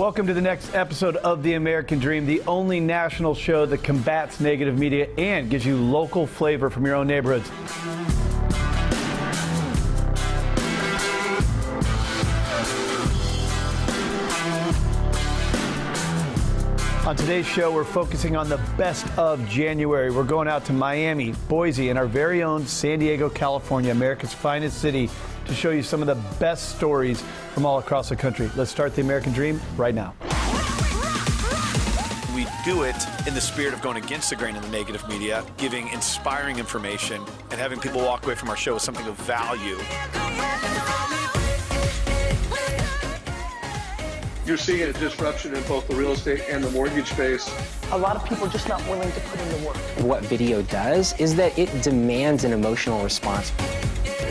Welcome to the next episode of The American Dream, the only national show that combats negative media and gives you local flavor from your own neighborhoods. On today's show, we're focusing on the best of January. We're going out to Miami, Boise, and our very own San Diego, California, America's finest city, to show you some of the best stories from all across the country. Let's start the American Dream right now. We do it in the spirit of going against the grain of the negative media, giving inspiring information, and having people walk away from our show with something of value. You're seeing a disruption in both the real estate and the mortgage space. A lot of people are just not willing to put in the work. What video does is that it demands an emotional response.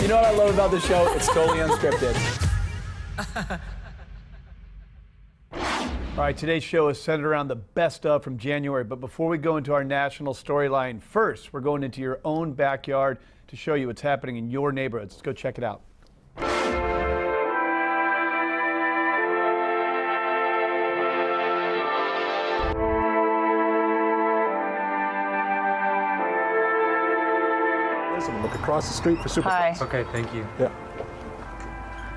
You know what I love about the show? It's totally unscripted. All right, today's show is centered around the best of from January. But before we go into our national storyline, first, we're going into your own backyard to show you what's happening in your neighborhoods. Let's go check it out. Look across the street for Superflex. Hi. Okay, thank you. Yeah.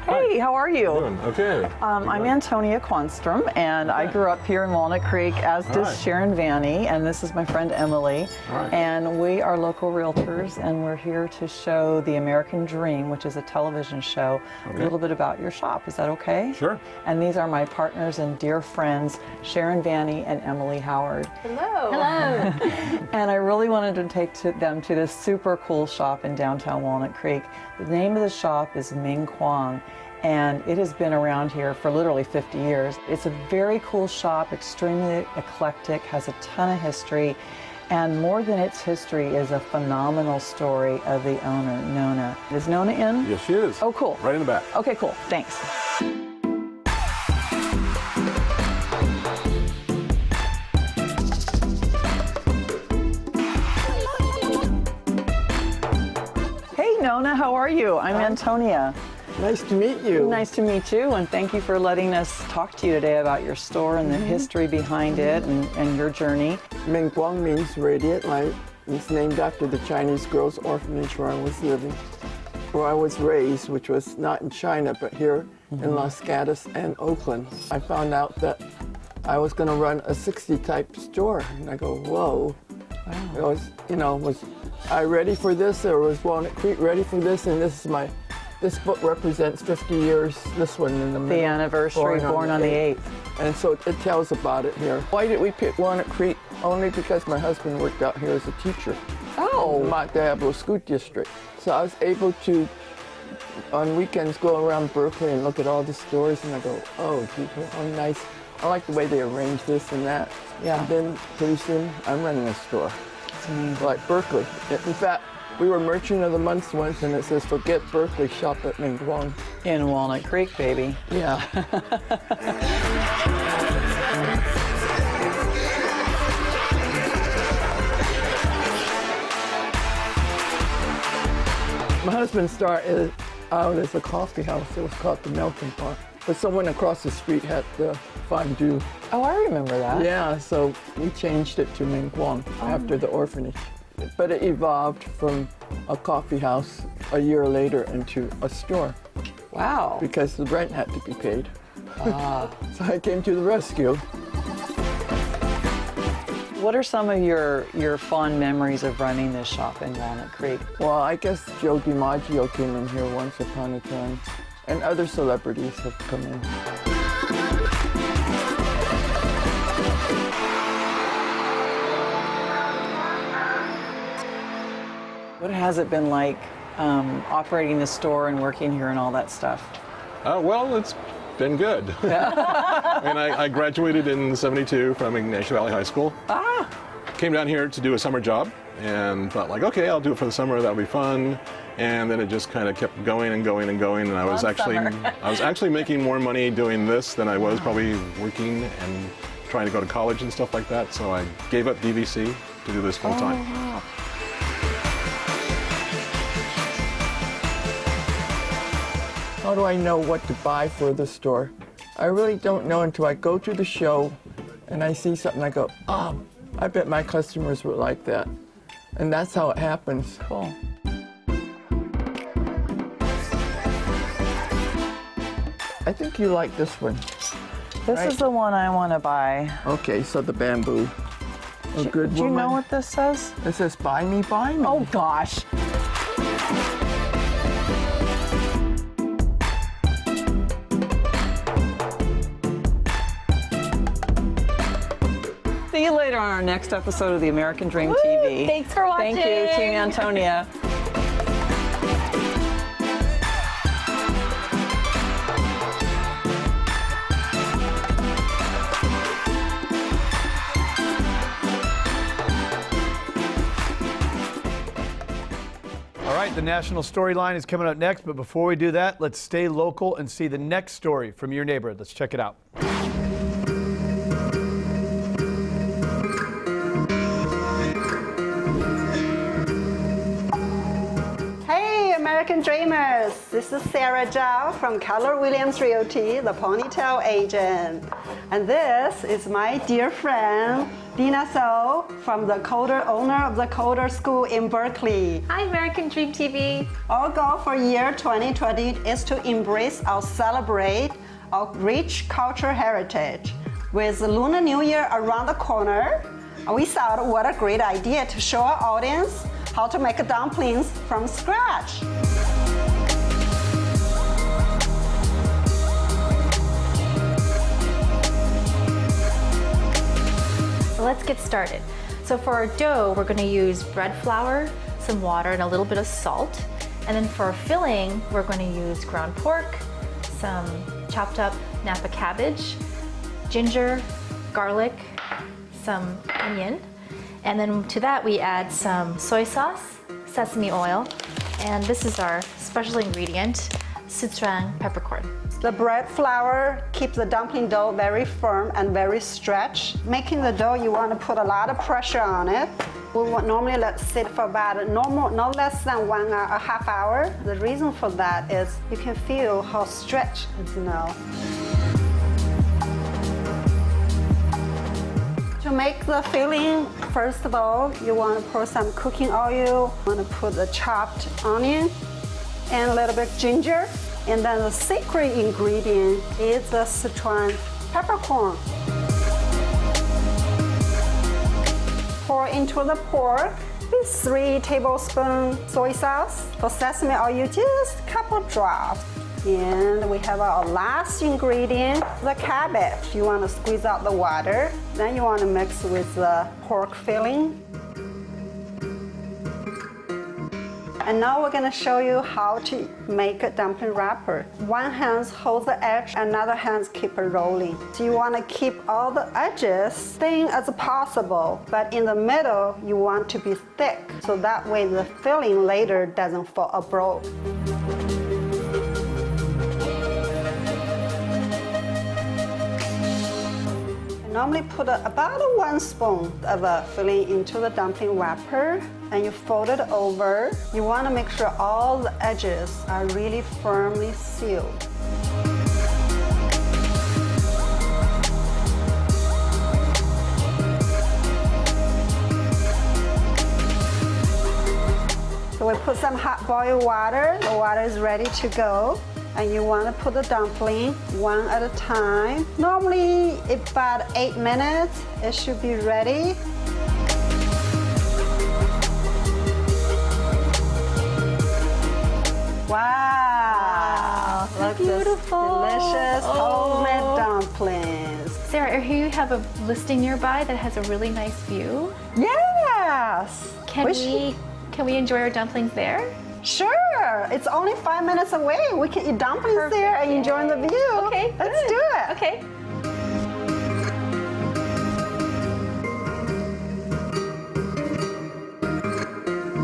Hey, how are you? Doing okay. I'm Antonia Quanstrom, and I grew up here in Walnut Creek, as does right. Sharon Vanny, and this is my friend Emily. Right. And we are local realtors, and we're here to show The American Dream, which is a television show, a little bit about your shop. Is that okay? Sure. And these are my partners and dear friends, Sharon Vanny and Emily Howard. Hello. And I really wanted to take them to this super cool shop in downtown Walnut Creek. The name of the shop is Ming Kwang, and it has been around here for literally 50 years. It's a very cool shop, extremely eclectic, has a ton of history, and more than its history is a phenomenal story of the owner, Nona. Is Nona in? Yes, she is. Oh, cool. Right in the back. Okay, cool. Thanks. Hey, Nona, how are you? I'm Antonia. Nice to meet you. Nice to meet you, and thank you for letting us talk to you today about your store and the history behind it and your journey. Ming Guang means radiant light. It's named after the Chinese girls' orphanage where I was living, where I was raised, which was not in China, but here in Los Gatos and Oakland. I found out that I was going to run a 60-type store, and I go, whoa. Wow. Was I ready for this, or was Walnut Creek ready for this? And this book represents 50 years, this one in the middle. The anniversary, born on the 8th. And so it tells about it here. Why did we pick Walnut Creek? Only because my husband worked out here as a teacher. Oh. In the Mount Diablo School District. So I was able to, on weekends, go around Berkeley and look at all the stores, and I go, oh, people, how nice. I like the way they arrange this and that. Yeah. And then pretty soon, I'm running a store. Like Berkeley. In fact, we were Merchant of the Month once, and it says, forget Berkeley, shop at Ming Guang. In Walnut Creek, baby. Yeah. My husband started out as a coffee house. It was called the Melting Pot. But someone across the street had the fondue. Oh, I remember that. Yeah, so we changed it to Ming Guang after the orphanage. But it evolved from a coffee house a year later into a store. Wow. Because the rent had to be paid. So I came to the rescue. What are some of your fond memories of running this shop in Walnut Creek? Well, I guess Joe DiMaggio came in here once upon a time, and other celebrities have come in. What has it been like operating the store and working here and all that stuff? Well, it's been good. I graduated in '72 from Ignacio Valley High School. Came down here to do a summer job and thought like, okay, I'll do it for the summer, that'll be fun. And then it just kind of kept going and going and going. And I was actually making more money doing this than I was probably working and trying to go to college and stuff like that. So I gave up DVC to do this full time. Oh, wow. How do I know what to buy for the store? I really don't know until I go to the show and I see something, I go, oh, I bet my customers would like that. And that's how it happens. Cool. I think you like this one. This Right. is the one I want to buy. Okay, so the bamboo. A good Do you woman. know what this says? It says, buy me, buy me. Oh, gosh. See you later on our next episode of the American Dream TV. Thanks for watching. Thank you, Team Antonia. All right, the national storyline is coming up next, but before we do that, let's stay local and see the next story from your neighborhood. Let's check it out. Hey, American Dreamers! This is Sara Zhao from Keller Williams Realty, the ponytail agent. And this is my dear friend, Dina So, from the Coder owner of the Coder School in Berkeley. Hi, American Dream TV. Our goal for year 2020 is to embrace or celebrate our rich cultural heritage. With the Lunar New Year around the corner, we thought what a great idea to show our audience how to make dumplings from scratch. So let's get started. So for our dough, we're going to use bread flour, some water, and a little bit of salt. And then for our filling, we're going to use ground pork, some chopped up Napa cabbage, ginger, garlic, some onion. And then to that, we add some soy sauce, sesame oil, and this is our special ingredient, Sichuan peppercorn. The bread flour keeps the dumpling dough very firm and very stretched. Making the dough, you want to put a lot of pressure on it. We would normally let it sit for about no less than 1 hour, a half hour. The reason for that is you can feel how stretched it is now. To make the filling, first of all, you want to pour some cooking oil. You want to put the chopped onion and a little bit of ginger. And then the secret ingredient is the Sichuan peppercorn. Pour into the pork with 3 tablespoons soy sauce. For sesame oil, just a couple drops. And we have our last ingredient, the cabbage. You want to squeeze out the water. Then you want to mix with the pork filling. And now we're going to show you how to make a dumpling wrapper. One hand holds the edge, another hand keep it rolling. So you want to keep all the edges thin as possible, but in the middle you want to be thick, so that way the filling later doesn't fall abroad. Normally put about 1 spoon of filling into the dumpling wrapper and you fold it over. You want to make sure all the edges are really firmly sealed. So we put some hot boiled water. The water is ready to go. And you want to put the dumpling one at a time. Normally, about 8 minutes, it should be ready. Wow! Look at this delicious homemade dumplings. Sarah, I hear you have a listing nearby that has a really nice view. Yes! Can we enjoy our dumplings there? Sure! It's only 5 minutes away. We can eat dumplings there and enjoy the view. Okay, let's good. do it. Okay.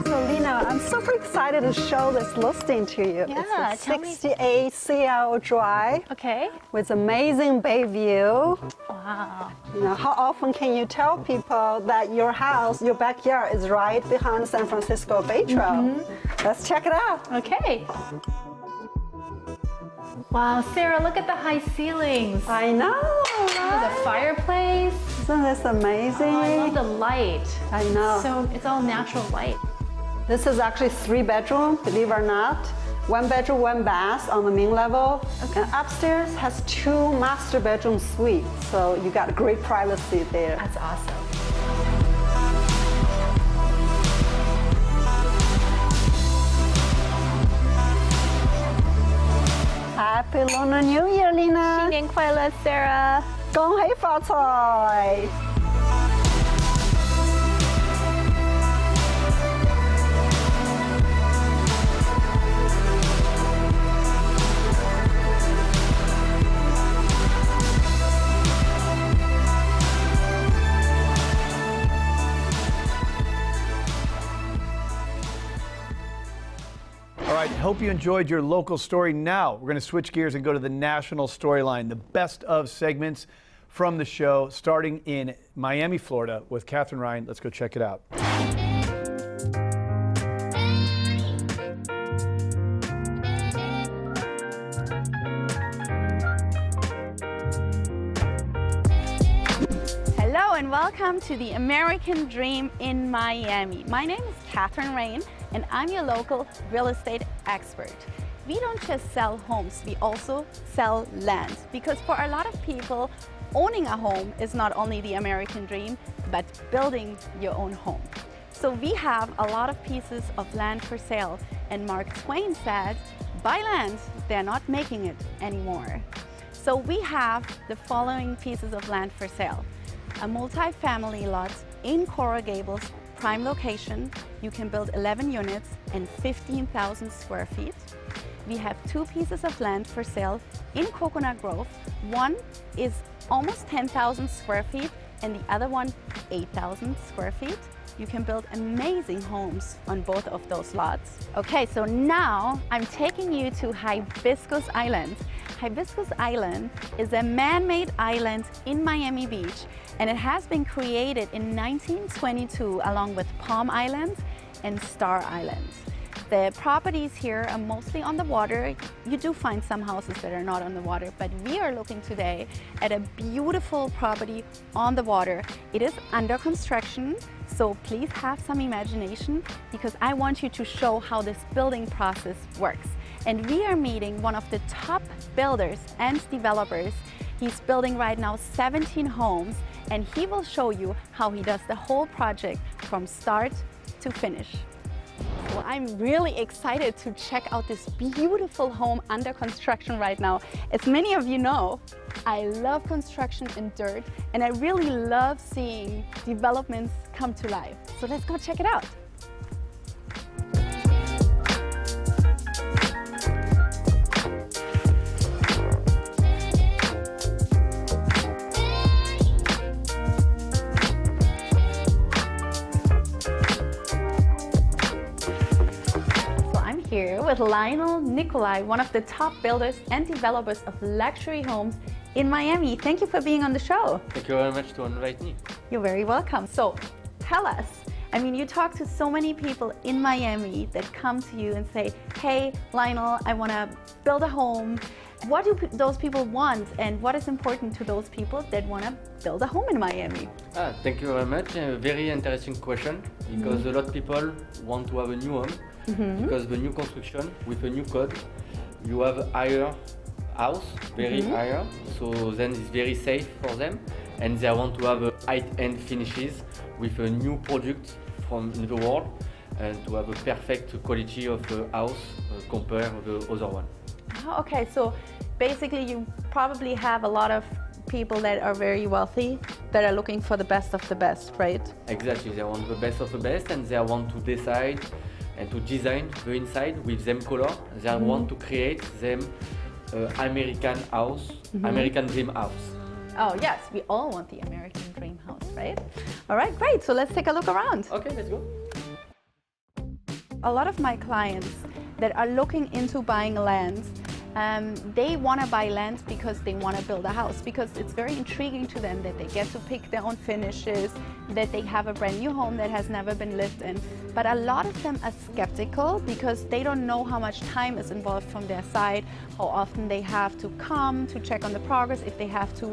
So Lena, I'm super excited to show this listing to you. Yeah, it's a tell me. 68 CL Drive Okay. with amazing bay view. Wow. You know, how often can you tell people that your house, your backyard is right behind the San Francisco Bay Trail? Let's check it out. Okay. Wow, Sarah, look at the high ceilings. I know, The fireplace. Isn't this amazing? Oh, I love the light. I know. So it's all natural light. This is actually 3-bedroom, believe it or not. 1 bedroom, 1 bath on the main level. Okay. And upstairs has 2 master bedroom suites, so you got great privacy there. That's awesome. Happy Lunar New Year, Lina! 新年快乐, Sarah. 恭喜发财! All right, hope you enjoyed your local story. Now we're going to switch gears and go to the national storyline, the best of segments from the show, starting in Miami, Florida with Catherine Ryan. Let's go check it out. Hello and welcome to the American Dream in Miami. My name is Catherine Ryan and I'm your local real estate expert. We don't just sell homes, we also sell land, because for a lot of people, owning a home is not only the American dream, but building your own home. So we have a lot of pieces of land for sale, and Mark Twain said, buy land, they're not making it anymore. So we have the following pieces of land for sale. A multi-family lot in Coral Gables, prime location. You can build 11 units and 15,000 square feet. We have 2 pieces of land for sale in Coconut Grove. One is almost 10,000 square feet and the other one 8,000 square feet. You can build amazing homes on both of those lots. Okay, so now I'm taking you to Hibiscus Island. Hibiscus Island is a man-made island in Miami Beach, and it has been created in 1922 along with Palm Island and Star Island. The properties here are mostly on the water. You do find some houses that are not on the water, but we are looking today at a beautiful property on the water. It is under construction, so please have some imagination, because I want you to show how this building process works. And we are meeting one of the top builders and developers. He's building right now 17 homes, and he will show you how he does the whole project from start to finish. Well, I'm really excited to check out this beautiful home under construction right now. As many of you know, I love construction in dirt, and I really love seeing developments come to life. So let's go check it out. Here with Lionel Nicolai, one of the top builders and developers of luxury homes in Miami. Thank you for being on the show. Thank you very much to invite me. You're very welcome. So tell us, I mean, you talk to so many people in Miami that come to you and say, hey, Lionel, I want to build a home. What do those people want, and what is important to those people that want to build a home in Miami? Thank you very much. A very interesting question, because a lot of people want to have a new home. Because the new construction with a new code, you have a higher house, very higher, so then it's very safe for them, and they want to have a high-end finishes with a new product from the world, and to have a perfect quality of the house compared to the other one. Okay, so basically you probably have a lot of people that are very wealthy that are looking for the best of the best, right? Exactly, they want the best of the best, and they want to decide and to design the inside with them color. They want to create them American house, American dream house. Oh yes, we all want the American dream house, right? All right, great. So let's take a look around. Okay, let's go. A lot of my clients that are looking into buying land, they want to buy land because they want to build a house, because it's very intriguing to them that they get to pick their own finishes, that they have a brand new home that has never been lived in. But a lot of them are skeptical because they don't know how much time is involved from their side, how often they have to come to check on the progress, if they have to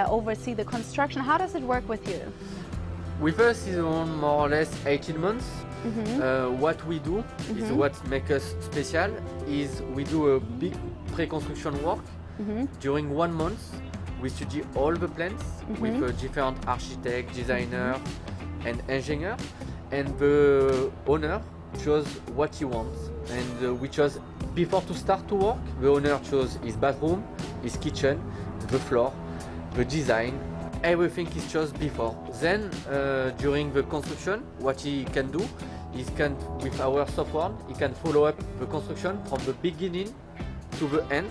oversee the construction. How does it work with you? With us is around more or less 18 months. What we do is what makes us special is we do a big pre-construction work. During 1 month we study all the plans with different architect, designer and engineer, and the owner chose what he wants, and we chose before to start to work. The owner chose his bathroom, his kitchen, the floor, the design. Everything is chosen before. Then, during the construction, what he can do is with our software, he can follow up the construction from the beginning to the end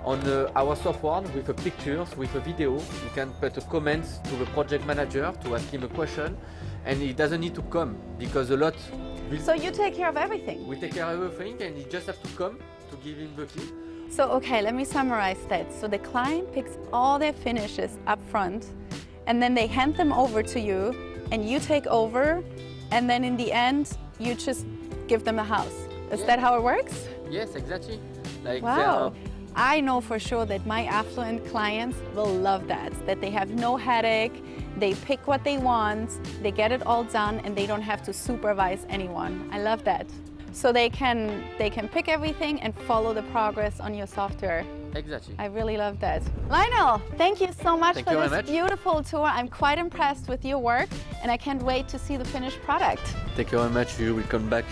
on our software with the pictures, with a video. He can put a comments to the project manager to ask him a question, and he doesn't need to come because a lot. So you take care of everything? We take care of everything, and he just have to come to give him the key. So, okay, let me summarize that. So the client picks all their finishes up front, and then they hand them over to you, and you take over, and then in the end, you just give them a house. Is that how it works? Yes, exactly. Like wow. I know for sure that my affluent clients will love that they have no headache, they pick what they want, they get it all done, and they don't have to supervise anyone. I love that. So they can pick everything and follow the progress on your software. Exactly. I really love that. Lionel, thank you so much Thank for you this beautiful tour. I'm quite impressed with your work, and I can't wait to see the finished product. Thank you very much. You will come back.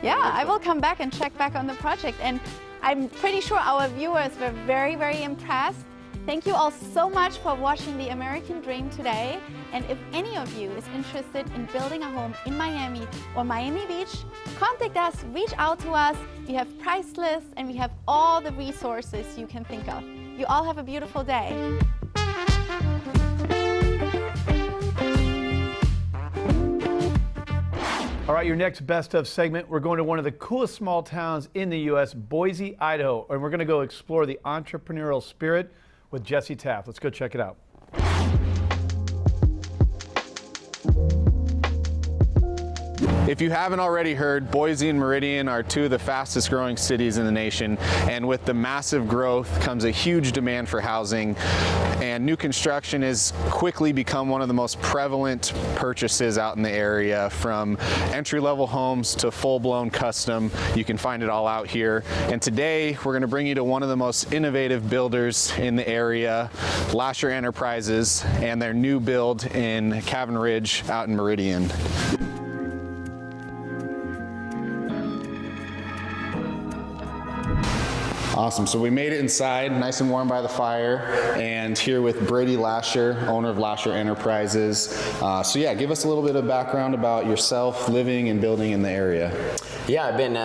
Yeah, I will come back and check back on the project, and I'm pretty sure our viewers were very, very impressed. Thank you all so much for watching The American Dream today. And if any of you is interested in building a home in Miami or Miami Beach, contact us, reach out to us. We have price lists and we have all the resources you can think of. You all have a beautiful day. All right, your next best of segment, we're going to one of the coolest small towns in the U.S., Boise, Idaho, and we're going to go explore the entrepreneurial spirit with Jesse Taft. Let's go check it out. If you haven't already heard, Boise and Meridian are two of the fastest growing cities in the nation, and with the massive growth comes a huge demand for housing, and new construction has quickly become one of the most prevalent purchases out in the area, from entry-level homes to full-blown custom. You can find it all out here, and today we're going to bring you to one of the most innovative builders in the area, Lasher Enterprises, and their new build in Cabin Ridge out in Meridian. Awesome, so we made it inside, nice and warm by the fire, and here with Brady Lasher, owner of Lasher Enterprises. So yeah, give us a little bit of background about yourself, living and building in the area. Yeah, I've been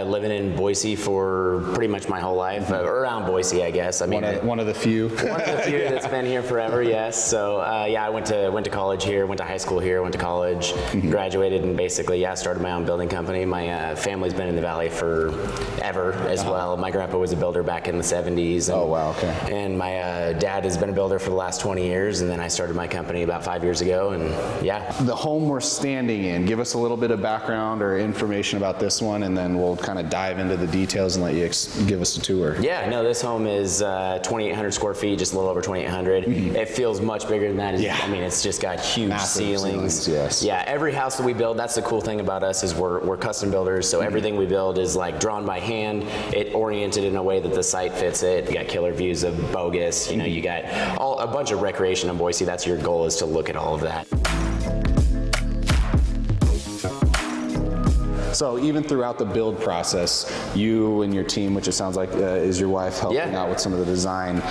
living in Boise for pretty much my whole life, around Boise, I guess. I mean, one of the few. One of the few that's been here forever, yes. So yeah, I went to college here, went to high school here, went to college, graduated, and basically, yeah, started my own building company. My family's been in the Valley forever as well. My grandpa was a builder back in the 70s. And, oh, wow, okay. And my dad has been a builder for the last 20 years, and then I started my company about 5 years ago, and yeah. The home we're standing in, give us a little bit of background or information about this one, and then we'll kind of dive into the details and let you give us a tour. Yeah, no, this home is 2,800 square feet, just a little over 2,800. It feels much bigger than that. Yeah. I mean, it's just got huge massive ceilings. Yes. Yeah, every house that we build, that's the cool thing about us, is we're custom builders, so everything we build is like drawn by hand, it oriented in a way that the site fits it. You got killer views of Bogus, you know, you got a bunch of recreation in Boise. That's your goal, is to look at all of that. So even throughout the build process, you and your team, which it sounds like is your wife helping out with some of the design,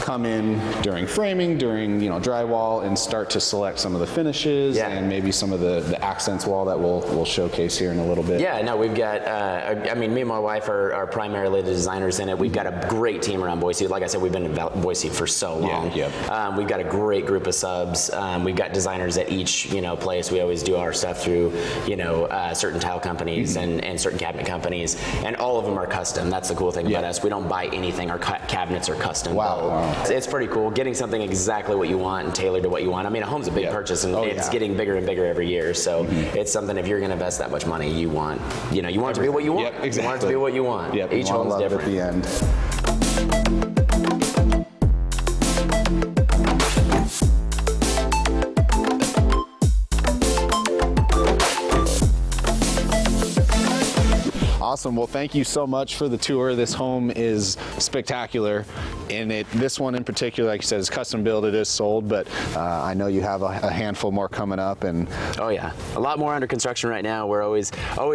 come in during framing, during drywall, and start to select some of the finishes and maybe some of the accents wall that we'll showcase here in a little bit. Yeah, no, we've got, I mean, me and my wife are primarily the designers in it. We've got a great team around Boise. Like I said, we've been in Boise for so long. We've got a great group of subs. We've got designers at each place. We always do our stuff through certain tile companies companies and certain cabinet companies, and all of them are custom. That's the cool thing about us. We don't buy anything. Our cabinets are custom. Wow. It's pretty cool. Getting something exactly what you want and tailored to what you want. I mean, a home's a big purchase, and it's getting bigger and bigger every year. So it's something, if you're going to invest that much money, you want it to be what you want. Yep, exactly. You want it to be what you want. Yep, Each home's different. At the end. Awesome. Well, thank you so much for the tour. This home is spectacular, and this one in particular, like you said, is custom built. It is sold, but I know you have a handful more coming up. And oh yeah, a lot more under construction right now. We're always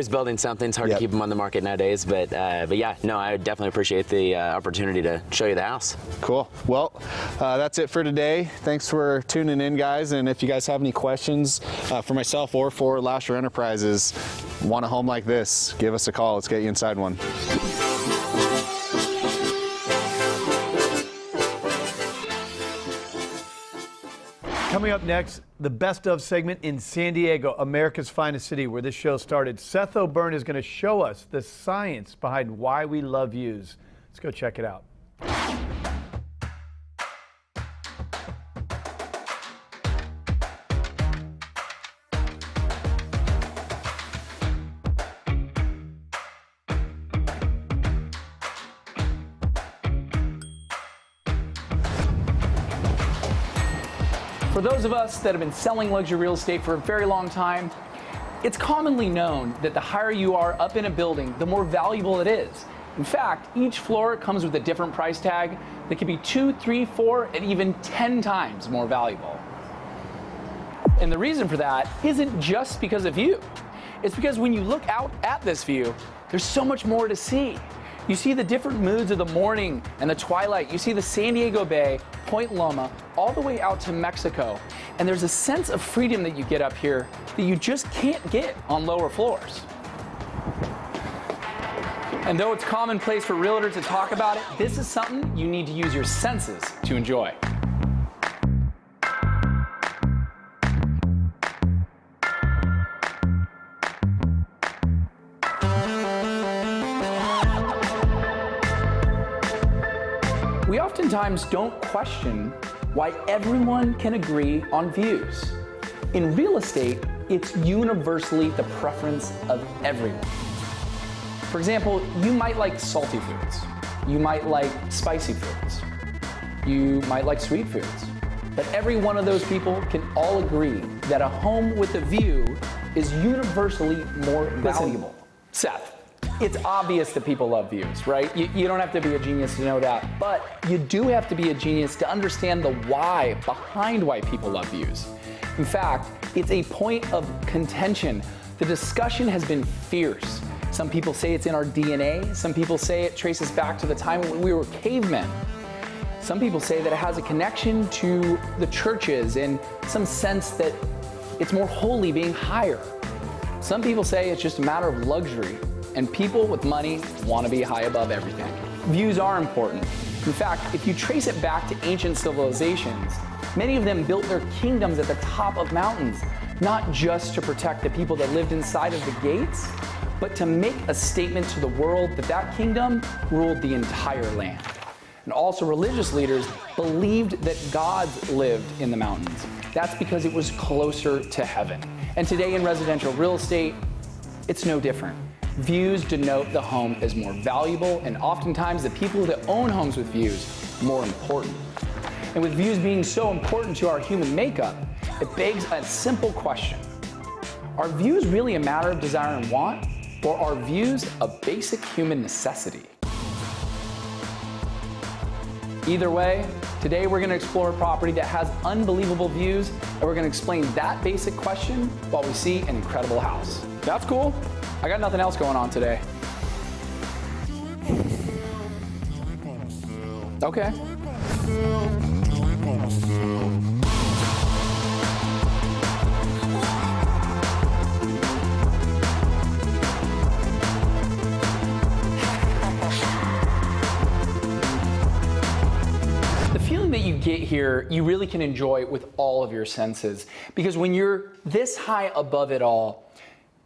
building something. It's hard to keep them on the market nowadays, but yeah, no, I definitely appreciate the opportunity to show you the house. Cool. Well, that's it for today. Thanks for tuning in, guys. And if you guys have any questions for myself or for Lasher Enterprises, want a home like this, give us a call. Let's get you inside one. Coming up next, the best of segment in San Diego, America's finest city, where this show started. Seth O'Byrne is going to show us the science behind why we love views. Let's go check it out. For those of us that have been selling luxury real estate for a very long time, it's commonly known that the higher you are up in a building, the more valuable it is. In fact, each floor comes with a different price tag that can be 2, 3, 4, and even 10 times more valuable. And the reason for that isn't just because of you. It's because when you look out at this view, there's so much more to see. You see the different moods of the morning and the twilight. You see the San Diego Bay, Point Loma, all the way out to Mexico. And there's a sense of freedom that you get up here that you just can't get on lower floors. And though it's commonplace for realtors to talk about it, this is something you need to use your senses to enjoy. We oftentimes don't question why everyone can agree on views. In real estate, it's universally the preference of everyone. For example, you might like salty foods. You might like spicy foods. You might like sweet foods. But every one of those people can all agree that a home with a view is universally more valuable. Seth, it's obvious that people love views, right? You don't have to be a genius to know that, but you do have to be a genius to understand the why behind why people love views. In fact, it's a point of contention. The discussion has been fierce. Some people say it's in our DNA. Some people say it traces back to the time when we were cavemen. Some people say that it has a connection to the churches and some sense that it's more holy being higher. Some people say it's just a matter of luxury, and people with money want to be high above everything. Views are important. In fact, if you trace it back to ancient civilizations, many of them built their kingdoms at the top of mountains, not just to protect the people that lived inside of the gates, but to make a statement to the world that that kingdom ruled the entire land. And also religious leaders believed that gods lived in the mountains. That's because it was closer to heaven. And today in residential real estate, it's no different. Views denote the home as more valuable, and oftentimes the people that own homes with views more important. And with views being so important to our human makeup, it begs a simple question. Are views really a matter of desire and want, or are views a basic human necessity? Either way, today we're going to explore a property that has unbelievable views, and we're going to explain that basic question while we see an incredible house. That's cool. I got nothing else going on today. Okay. The feeling that you get here, you really can enjoy with all of your senses, because when you're this high above it all,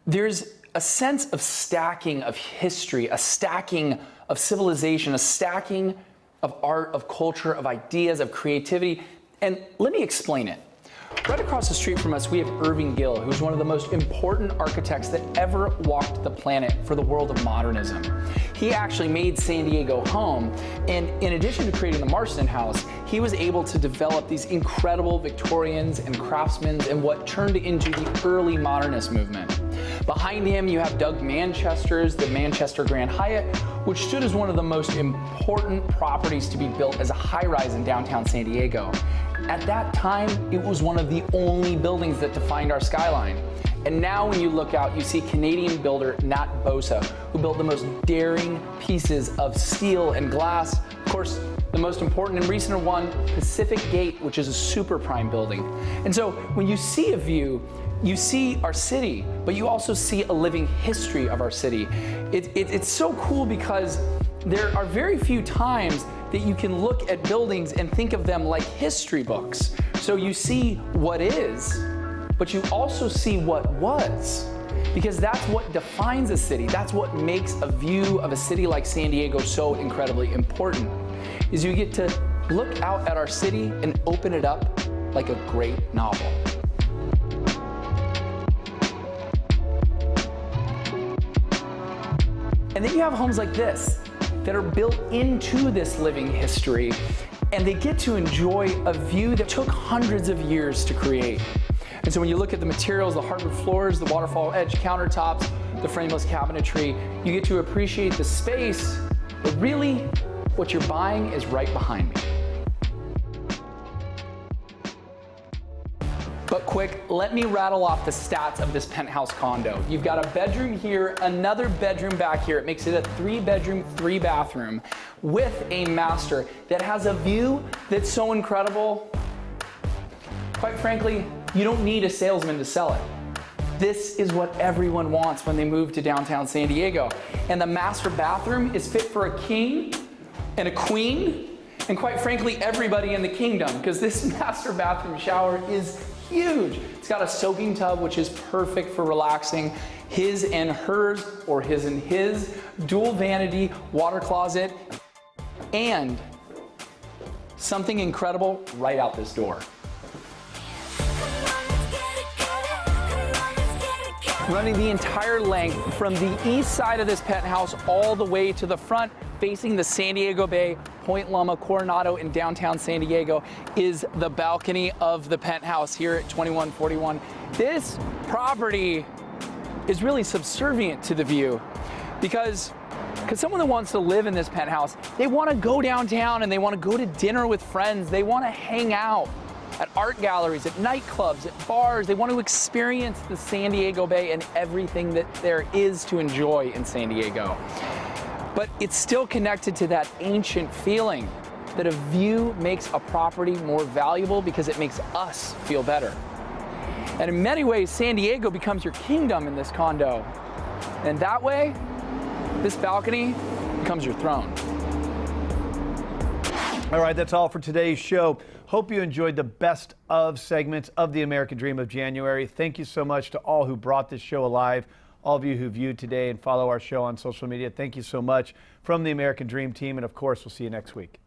there's a sense of stacking of history, a stacking of civilization, a stacking of art, of culture, of ideas, of creativity. And let me explain it. Right across the street from us, we have Irving Gill, who's one of the most important architects that ever walked the planet for the world of modernism. He actually made San Diego home, and in addition to creating the Marston House, he was able to develop these incredible Victorians and craftsmen and what turned into the early modernist movement. Behind him, you have Doug Manchester's the Manchester Grand Hyatt, which stood as one of the most important properties to be built as a high-rise in downtown San Diego. At that time, it was one of the only buildings that defined our skyline. And now when you look out, you see Canadian builder Nat Bosa, who built the most daring pieces of steel and glass. Of course, the most important and recent one, Pacific Gate, which is a super prime building. And so when you see a view, you see our city, but you also see a living history of our city. It's so cool because there are very few times that you can look at buildings and think of them like history books. So you see what is, but you also see what was, because that's what defines a city. That's what makes a view of a city like San Diego so incredibly important, is you get to look out at our city and open it up like a great novel. And then you have homes like this that are built into this living history, and they get to enjoy a view that took hundreds of years to create. And so when you look at the materials, the hardwood floors, the waterfall edge countertops, the frameless cabinetry, you get to appreciate the space, but really what you're buying is right behind me. But quick, let me rattle off the stats of this penthouse condo. You've got a bedroom here, another bedroom back here. It makes it a 3-bedroom, 3-bathroom with a master that has a view that's so incredible. Quite frankly, you don't need a salesman to sell it. This is what everyone wants when they move to downtown San Diego. And the master bathroom is fit for a king and a queen, and quite frankly, everybody in the kingdom, because this master bathroom shower is huge. It's got a soaking tub, which is perfect for relaxing, his and hers, or his and his, dual vanity water closet, and something incredible right out this door. Running the entire length from the east side of this penthouse all the way to the front, facing the San Diego Bay, Point Loma, Coronado in downtown San Diego, is the balcony of the penthouse here at 2141. This property is really subservient to the view because someone that wants to live in this penthouse, they want to go downtown and they want to go to dinner with friends. They want to hang out at art galleries, at nightclubs, at bars. They want to experience the San Diego Bay and everything that there is to enjoy in San Diego. But it's still connected to that ancient feeling that a view makes a property more valuable because it makes us feel better. And in many ways, San Diego becomes your kingdom in this condo. And that way, this balcony becomes your throne. All right, that's all for today's show. Hope you enjoyed the best of segments of the American Dream of January. Thank you so much to all who brought this show alive. All of you who viewed today and follow our show on social media, thank you so much from the American Dream team. And of course, we'll see you next week.